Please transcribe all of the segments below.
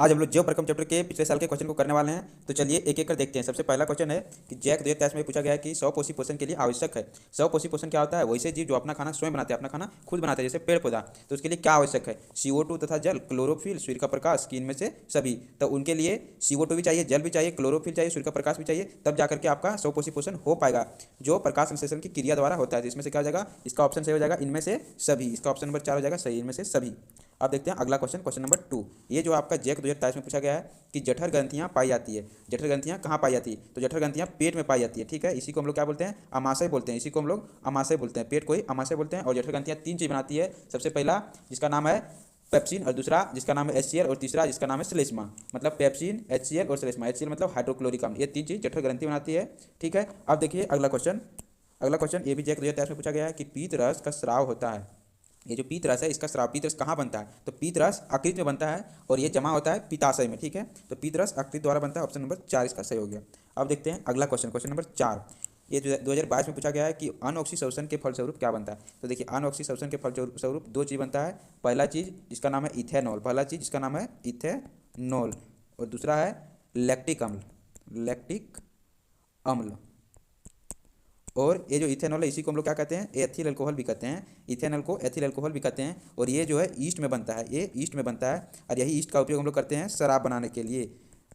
आज हम लोग जीव प्रकम चैप्टर के पिछले साल के क्वेश्चन को करने वाले हैं। तो चलिए एक एक कर देखते हैं। सबसे पहला क्वेश्चन है कि जैक 2023 में पूछा गया है कि स्वपोषी पोषण के लिए आवश्यक है। स्वपोषी पोषण क्या होता है? वैसे जीव जो अपना खाना स्वयं बनाते हैं, अपना खाना खुद बनाते हैं, जैसे पेड़ पौधा। तो उसके लिए क्या आवश्यक है? CO2 तथा जल, क्लोरोफिल, सूर्य का प्रकाश की इनमें से सभी। तो उनके लिए CO2 भी चाहिए, जल भी चाहिए, क्लोरोफिल चाहिए, सूर्य का प्रकाश भी चाहिए, तब जाकर के आपका स्वपोषी पोषण हो पाएगा, जो प्रकाश संश्लेषण की क्रिया द्वारा होता है। इसमें से क्या हो जाएगा? इसका ऑप्शन सही हो जाएगा, इनमें से सभी। इसका ऑप्शन नंबर 4 हो जाएगा सही, इनमें से सभी। अब देखते हैं अगला क्वेश्चन, क्वेश्चन नंबर 2। ये जो आपका जैक 2023 में पूछा गया है कि जठर ग्रंथियां पाई जाती है। जठर ग्रंथियां कहाँ पाई जाती है? तो जठर ग्रंथियां पेट में पाई जाती है, ठीक है। इसी को हम लोग क्या बोलते हैं? अमाशय बोलते हैं। इसी को हम लोग अमाशय बोलते हैं, पेट को ही अमाशय बोलते हैं। और जठर ग्रंथियां 3 चीज बनाती है। सबसे पहला जिसका नाम है पेप्सिन, और दूसरा जिसका नाम है HCl, और तीसरा जिसका नाम है श्लेष्मा। मतलब पेप्सिन, HCl और श्लेष्मा। HCl मतलब हाइड्रोक्लोरिक अम्ल। ये 3 चीज जठर ग्रंथि बनाती है, ठीक है। अब देखिए अगला क्वेश्चन। अगला क्वेश्चन ये भी जैक 2023 में पूछा गया है कि पीत रस का स्राव होता है। ये जो पीत रस है, इसका स्राव, पीत रस कहाँ बनता है? तो पीत रस यकृत में बनता है और ये जमा होता है पित्ताशय में, ठीक है। तो पीत रस यकृत द्वारा बनता है। ऑप्शन नंबर 4 इसका सही हो गया। अब देखते हैं अगला क्वेश्चन, क्वेश्चन नंबर 4। ये 2022 में पूछा गया है कि अनऑक्सी शोषण के फलस्वरूप क्या बनता है। तो देखिए अनऑक्सी शोषण के फलस्वरूप 2 चीज़ बनता है। पहला चीज़ जिसका नाम है इथेनॉल, पहला चीज़ जिसका नाम है इथेनॉल, और दूसरा है लैक्टिक अम्ल, लैक्टिक अम्ल। और ये जो इथेनॉल है इसी को हम लोग क्या कहते हैं? एथिल अल्कोहल भी कहते हैं। इथेनॉल को एथिल अल्कोहल भी कहते हैं। और ये जो है ईस्ट में बनता है, ये ईस्ट में बनता है, और यही ईस्ट का उपयोग हम लोग करते हैं शराब बनाने के लिए।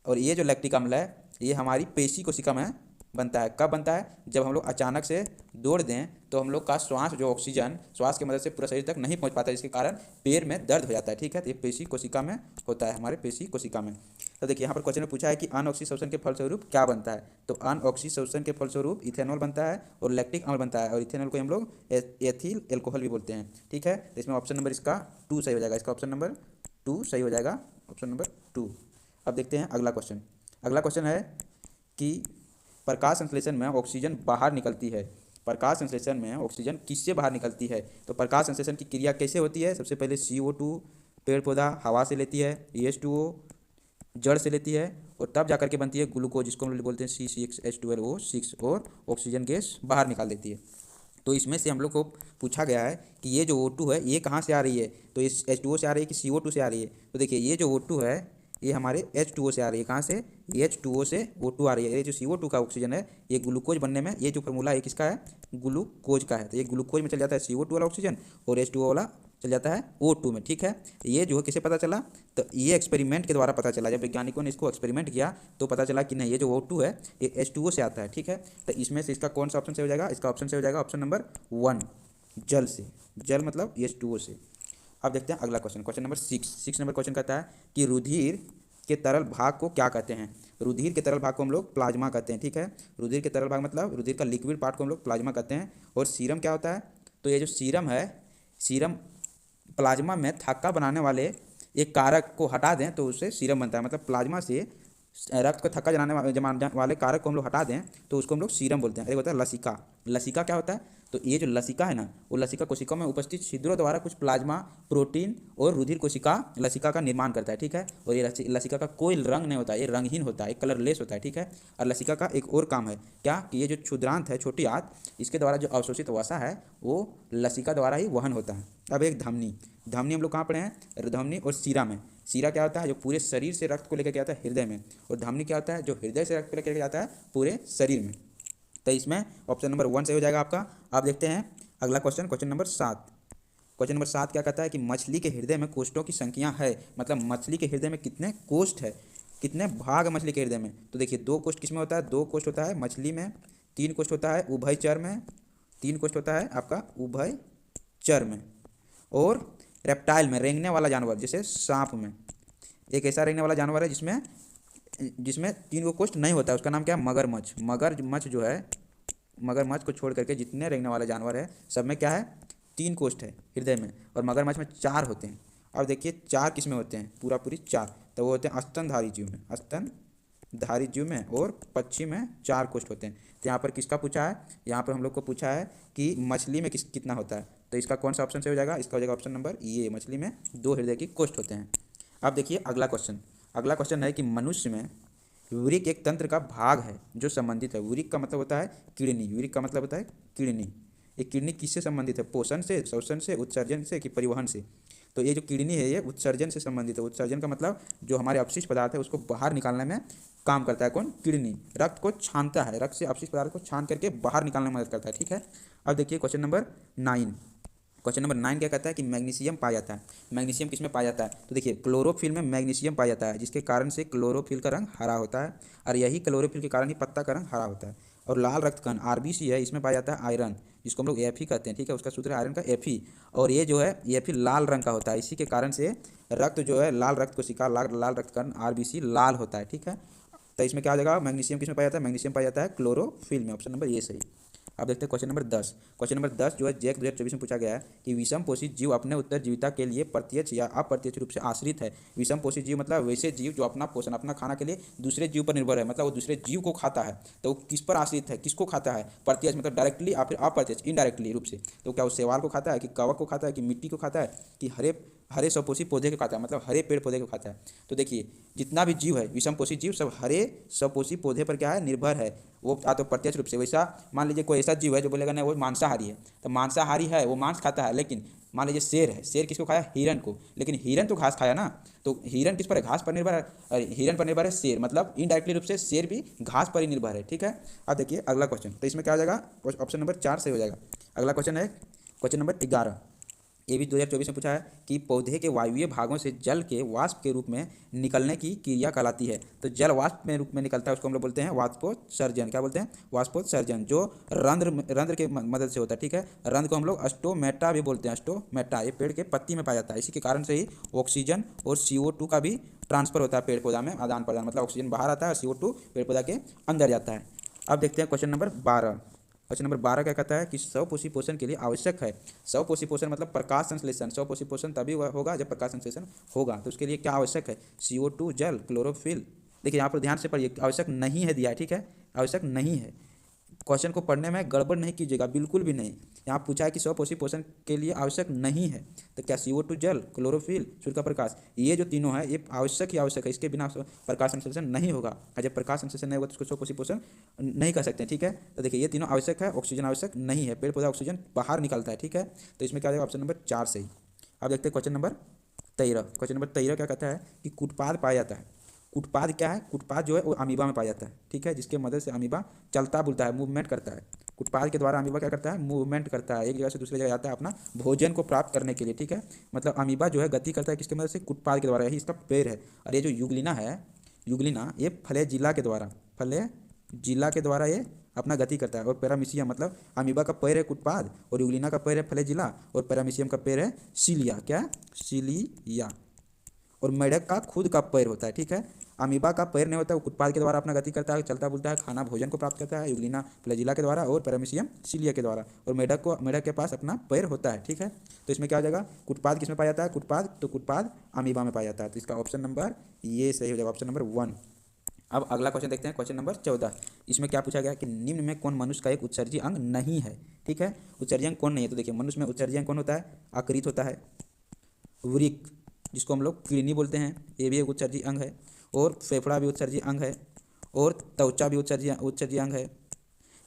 और ये जो लैक्टिक अम्ल है ये हमारी पेशी कोशिका में बनता है। कब बनता है? जब हम लोग अचानक से दौड़ दें तो हम लोग का श्वास, जो ऑक्सीजन श्वास की मदद से पूरा शरीर तक नहीं पहुंच पाता, जिसके कारण पैर में दर्द हो जाता है, ठीक है। तो ये पेशी कोशिका में होता है, हमारे पेशी कोशिका में। तो देखिए यहाँ पर क्वेश्चन में पूछा है कि अनऑक्सी शोषण के फलस्वरूप क्या बनता है। तो अनऑक्सी शोषण के फलस्वरूप इथेनॉल बनता है और लैक्टिक अम्ल बनता है, और इथेनॉल को हम लोग एथिल एल्कोहल भी बोलते हैं, ठीक है। तो इसमें ऑप्शन नंबर इसका 2 सही हो जाएगा। इसका ऑप्शन नंबर 2 सही हो जाएगा, ऑप्शन नंबर 2। अब देखते हैं अगला क्वेश्चन। अगला क्वेश्चन है कि प्रकाश संश्लेषण में ऑक्सीजन बाहर निकलती है। प्रकाश संश्लेषण में ऑक्सीजन किससे बाहर निकलती है? तो प्रकाश संश्लेषण की क्रिया कैसे होती है? सबसे पहले CO2 पेड़ पौधा हवा से लेती है, H2O जड़ से लेती है, और तब जाकर के बनती है ग्लूकोज, जिसको हम लोग बोलते हैं C6H12O6, और ऑक्सीजन गैस बाहर निकाल देती है। तो इसमें से हम लोग को पूछा गया है कि ये जो O2 है ये कहाँ से आ रही है? तो इस H2O से आ रही है कि CO2 से आ रही है? तो देखिए ये जो O2 है ये हमारे H2O से आ रही है। कहाँ से? H2O से O2 आ रही है। ये जो CO2 का ऑक्सीजन है ये ग्लूकोज बनने में, ये जो फार्मूला है किसका है? ग्लूकोज का है। तो ये ग्लूकोज में चल जाता है CO2 वाला ऑक्सीजन, और H2O वाला चल जाता है O2 में, ठीक है। ये जो है किसे पता चला? तो ये एक्सपेरिमेंट के द्वारा पता चला। जब वैज्ञानिकों ने इसको एक्सपेरिमेंट किया तो पता चला कि नहीं, ये जो O2 है ये H2O से आता है, ठीक है। तो इसमें से इसका कौन सा ऑप्शन से हो जाएगा? इसका ऑप्शन से हो जाएगा ऑप्शन नंबर 1, जल से। जल मतलब H2O से। अब देखते हैं अगला question, question number 6 number question कहता है कि रुधिर के तरल भाग को क्या कहते हैं? रुधिर के तरल भाग को हम लोग प्लाज्मा कहते हैं, ठीक है। रुधिर के तरल भाग मतलब रुधिर का लिक्विड पार्ट को हम लोग प्लाज्मा कहते हैं। और सीरम क्या होता है? तो ये जो सीरम है, सीरम प्लाज्मा में थक्का बनाने वाले एक कारक को हटा दें तो उससे सीरम बनता है। मतलब प्लाज्मा से रक्त को थक्का जमाने वाले कारक को हम लोग हटा दें तो उसको हम लोग सीरम बोलते हैं। एक होता है लसिका। लसिका क्या होता है? तो ये जो लसिका है ना, वो लसिका कोशिका में उपस्थित छिद्रों द्वारा कुछ प्लाज्मा प्रोटीन और रुधिर कोशिका लसिका का निर्माण करता है, ठीक है। और ये लसिका का कोई रंग नहीं होता है, ये रंगहीन होता है, कलरलेस होता है, ठीक है। और लसिका का एक और काम है क्या? कि ये जो क्षुद्रांत है, छोटी आंत, इसके द्वारा जो अवशोषित वसा है वो लसिका द्वारा ही वहन होता है। अब एक धमनी। धमनी हम लोग कहाँ पढ़े हैं? धमनी और सीरा में। सीरा क्या होता है? जो पूरे शरीर से रक्त को लेकर के आता है हृदय में। और धमनी क्या होता है? जो हृदय से रक्त को लेकर के आता है पूरे शरीर में। तो इसमें ऑप्शन नंबर 1 सही हो जाएगा आपका। आप देखते हैं अगला question, question number 7। Question number 7 क्या कहता है कि मछली के हृदय में कोष्ठों की संख्या है। मतलब मछली के हृदय में कितने कोष्ठ है, कितने भाग है मछली के हृदय में? तो देखिए 2 कोष्ठ किस में होता है? 2 कोष्ठ होता है मछली में, 3 कोष्ठ होता है उभयचर में, 3 कोष्ठ होता है आपका उभयचर में। और रेप्टाइल में, रेंगने वाला जानवर जैसे सांप में, एक ऐसा रेंगने वाला जानवर है जिसमें जिसमें 3 कोष्ठ नहीं होता है, उसका नाम क्या है? मगरमच्छ। मगरमच्छ जो है, मगरमच्छ को छोड़ करके जितने रेंगने वाले जानवर है सब में क्या है? 3 कोष्ठ है हृदय में, और मगरमच्छ में 4 होते हैं। अब देखिए 4 किस में होते हैं? पूरा पूरी 4। तो वो होते हैं स्तनधारी जीव में, स्तनधारी जीव में, और पक्षी में 4 कोष्ठ होते हैं। तो यहाँ पर किसका पूछा है? यहाँ पर हम लोग को पूछा है कि मछली में कितना होता है। तो इसका कौन सा ऑप्शन से हो जाएगा? इसका हो जाएगा ऑप्शन नंबर ये, मछली में 2 हृदय की कोष्ठ होते हैं। अब देखिए अगला क्वेश्चन। अगला क्वेश्चन है कि मनुष्य में यूरिक एक तंत्र का भाग है जो संबंधित है। यूरिक का मतलब होता है किडनी, यूरिक का मतलब होता है किडनी। ये किडनी किससे संबंधित है? पोषण से, शोषण से, उत्सर्जन से कि परिवहन से? तो ये जो किडनी है ये उत्सर्जन से संबंधित है। उत्सर्जन का मतलब जो हमारे अपशिष्ट पदार्थ है उसको बाहर निकालने में काम करता है। कौन? किडनी। रक्त को छानता है, रक्त से अपशिष्ट पदार्थ को छान करके बाहर निकालने में मदद करता है। ठीक है, अब देखिए क्वेश्चन नंबर 9। क्वेश्चन नंबर 9 क्या कहता है कि मैग्नीशियम पाया जाता है। मैग्नीशियम किसमें पाया जाता है? तो देखिए क्लोरोफिल में मैग्नीशियम पाया जाता है, जिसके कारण से क्लोरोफिल का रंग हरा होता है, और यही क्लोरोफिल के कारण ही पत्ता का रंग हरा होता है। और लाल रक्त कण आरबीसी है, इसमें पाया जाता है आयरन, जिसको हम लोग एफ कहते हैं। ठीक है, उसका सूत्र है आयरन का एफ। और ये जो है एफ लाल रंग का होता है, इसी के कारण से रक्त जो है लाल रक्त कोशिका लाल रक्त कण आरबीसी लाल होता है। ठीक है, तो इसमें क्या आ जाएगा? मैग्नीशियम किसमें पाया जाता है? मैग्नीशियम पाया जाता है क्लोरोफिल में। ऑप्शन नंबर ये सही। अब देखते हैं क्वेश्चन नंबर 10। क्वेश्चन नंबर 10 जो है जैक 2024 में पूछा गया है कि विषम पोषित जीव अपने उत्तरजीविता के लिए प्रत्यक्ष या अप्रत्यक्ष रूप से आश्रित है। विषम पोषित जीव मतलब वैसे जीव जो अपना पोषण, अपना खाना के लिए दूसरे जीव पर निर्भर है, मतलब वो दूसरे जीव को खाता है। तो वो किस पर आश्रित है? किसको खाता है? प्रत्यक्ष मतलब डायरेक्टली या फिर अप्रत्यक्ष इनडायरेक्टली रूप से। तो क्या वो शैवाल को खाता है, कि कवक को खाता है, कि मिट्टी को खाता है, कि हरे स्वपोषी पौधे को खाता है, मतलब हरे पेड़ पौधे को खाता है। तो देखिए जितना भी जीव है विषम पोषी जीव सब हरे स्वपोषी पौधे पर क्या है? निर्भर है। वो या तो प्रत्यक्ष रूप से, वैसा मान लीजिए कोई ऐसा जीव है जो बोलेगा नहीं वो मांसाहारी है, तो मांसाहारी है, वो मांस खाता है, लेकिन मान लीजिए शेर है, शेर किसको खाया? हिरन को, लेकिन हिरन तो घास खाया ना। तो हिरन किस पर है? घास पर निर्भर है, और हिरन पर निर्भर है शेर, मतलब इनडायरेक्टली रूप से शेर भी घास पर ही निर्भर है। ठीक है, अब देखिए अगला क्वेश्चन, तो इसमें क्या हो जाएगा? ऑप्शन नंबर 4 सही हो जाएगा। अगला क्वेश्चन है क्वेश्चन नंबर 11। ये भी 2024 में पूछा है कि पौधे के वायवीय भागों से जल के वाष्प के रूप में निकलने की क्रिया कहलाती है। तो जल वाष्प में रूप में निकलता है, उसको हम लोग बोलते हैं वाष्पोत्सर्जन। क्या बोलते हैं? वाष्पोत्सर्जन, जो रंध्र के मदद से होता है। ठीक है, रंध्र को हम लोग स्टोमेटा भी बोलते हैं। स्टोमेटा ये पेड़ के पत्ती में पाया जाता है, इसी के कारण से ही ऑक्सीजन और CO2 का भी ट्रांसफर होता है पेड़ पौधा में, आदान प्रदान, मतलब ऑक्सीजन बाहर आता है और CO2 पेड़ पौधा के अंदर जाता है। अब देखते हैं क्वेश्चन नंबर 12। क्वेश्चन नंबर 12 क्या कहता है कि स्वपोषी पोषण के लिए आवश्यक है। स्वपोषी पोषण मतलब प्रकाश संश्लेषण। स्वपोषी पोषण तभी होगा जब प्रकाश संश्लेषण होगा। तो उसके लिए क्या आवश्यक है? CO2, जल, क्लोरोफिल। देखिए यहाँ पर ध्यान से पढ़िए, आवश्यक नहीं है दिया है। ठीक है, आवश्यक नहीं है। क्वेश्चन को पढ़ने में गड़बड़ नहीं कीजिएगा, बिल्कुल भी नहीं। यहाँ पूछा है कि स्वपोषी पोषण के लिए आवश्यक नहीं है, तो क्या CO2, जल, क्लोरोफिल, सूर्य का प्रकाश, ये जो तीनों है ये आवश्यक ही आवश्यक है। इसके बिना प्रकाश संश्लेषण नहीं होगा, और जब प्रकाश संश्लेषण नहीं होगा तो उसको स्वपोषी पोषण नहीं कर सकते। ठीक है, तो देखिए ये तीनों आवश्यक है, ऑक्सीजन आवश्यक नहीं है, पेड़ पौधा ऑक्सीजन बाहर निकलता है। ठीक है, तो इसमें क्या आ जाएगा? ऑप्शन नंबर 4 सही। अब देखते हैं क्वेश्चन नंबर 13। क्वेश्चन नंबर 13 क्या कहता है कि कुटपाद पाया जाता है। कुटपाद क्या है? कुटपाद जो है वो अमीबा में पाया जाता है। ठीक है, जिसके मदद से अमीबा चलता बुलता है, मूवमेंट करता है। कुटपाद के द्वारा अमीबा क्या करता है? मूवमेंट करता है, एक जगह से दूसरी जगह जाता है अपना भोजन को प्राप्त करने के लिए। ठीक है, मतलब अमीबा जो है गति करता है किसके मदद से? कुटपाद के द्वारा, यही इसका पैर है। और ये जो युगलिना है, युगलिना ये फ्लैजिला के द्वारा ये अपना गति करता है। और पैरामीशियम मतलब अमीबा का पैर है कुटपाद, और युगलिना का पैर है फ्लैजिला, और पैरामीशियम का पैर है सिलिया। क्या? सिलिया। और मेढक का खुद का पैर होता है। ठीक है, अमीबा का पैर नहीं होता, वो कुटपाद के द्वारा अपना गति करता है, चलता बुलता है, खाना भोजन को प्राप्त करता है। युगलिना फ्लैजिला के द्वारा, और पैरामीशियम सिलिया के द्वारा। और मेढक के पास अपना पैर होता है। ठीक है, तो इसमें क्या हो जाएगा? कुटपाद किसमें पाया जाता है? कुटपाद अमीबा में पाया जाता है। तो इसका ऑप्शन नंबर ये सही हो जाएगा, ऑप्शन नंबर 1। अब अगला क्वेश्चन देखते हैं, क्वेश्चन नंबर 14। इसमें क्या पूछा गया कि निम्न में कौन मनुष्य का एक उत्सर्जी अंग नहीं है। ठीक है, उत्सर्जी अंग कौन नहीं है? तो देखिए मनुष्य में उत्सर्जी अंग कौन होता है? यकृत होता है, वृक्क जिसको हम लोग किडनी बोलते हैं, ये भी एक उत्सर्जी अंग है, और फेफड़ा भी उत्सर्जी अंग है, और त्वचा भी उत्सर्जी अंग है।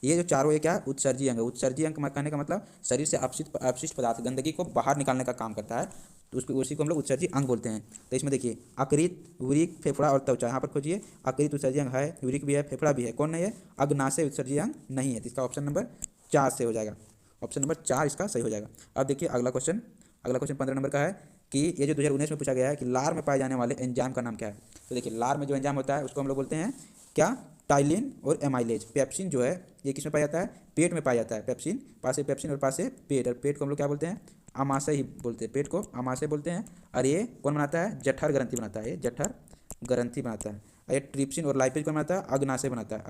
ये जो चारों ये क्या है? उत्सर्जी अंग है। उत्सर्जी अंग कहने का मतलब शरीर से अपशिष्ट पदार्थ, गंदगी को बाहर निकालने का काम करता है, तो उसी को हम लोग उत्सर्जी अंग बोलते हैं। तो इसमें देखिए यकृत, वृक्क, फेफड़ा और त्वचा, यहाँ पर खोजिए। यकृत उत्सर्जी अंग है, वृक्क भी है, फेफड़ा भी है, कौन नहीं है? अग्नाशय उत्सर्जी अंग नहीं है। तो इसका ऑप्शन नंबर 4 से हो जाएगा, ऑप्शन नंबर 4 इसका सही हो जाएगा। अब देखिए अगला क्वेश्चन 15 नंबर का है कि ये जो 2019 में पूछा गया है कि लार में पाए जाने वाले एंजाइम का नाम क्या है। तो देखिए लार में जो एंजाइम होता है उसको हम लोग बोलते हैं क्या? टाइलिन और एमाइलेज। पेप्सिन जो है ये किस में पाया जाता है? पेट में पाया जाता है। पेप्सिन और पास से पेट, और पेट को हम लोग क्या बोलते हैं? आमाशय ही बोलते हैं, पेट को आमाशय बोलते हैं। और ये कौन बनाता है? जठर ग्रंथि बनाता है, ये जठर ग्रंथि बनाता है। और ये ट्रिप्सिन और लाइपेज कौन बनाता है? अग्नाशय बनाता है,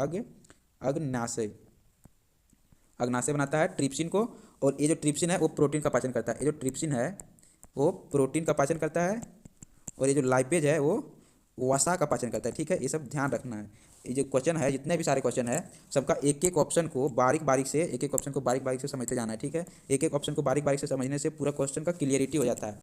अग्नाशय बनाता है ट्रिप्सिन को। और ये जो ट्रिप्सिन है वो प्रोटीन का पाचन करता है, ये जो ट्रिप्सिन है वो प्रोटीन का पाचन करता है, और ये जो लाइपेज है वो वसा का पाचन करता है। ठीक है, ये सब ध्यान रखना है। ये जो क्वेश्चन है, जितने भी सारे क्वेश्चन है, सबका एक एक ऑप्शन को बारीक बारीक से समझते जाना है। ठीक है, एक एक ऑप्शन को बारीक बारीक से समझने से पूरा क्वेश्चन का क्लियरिटी हो जाता है।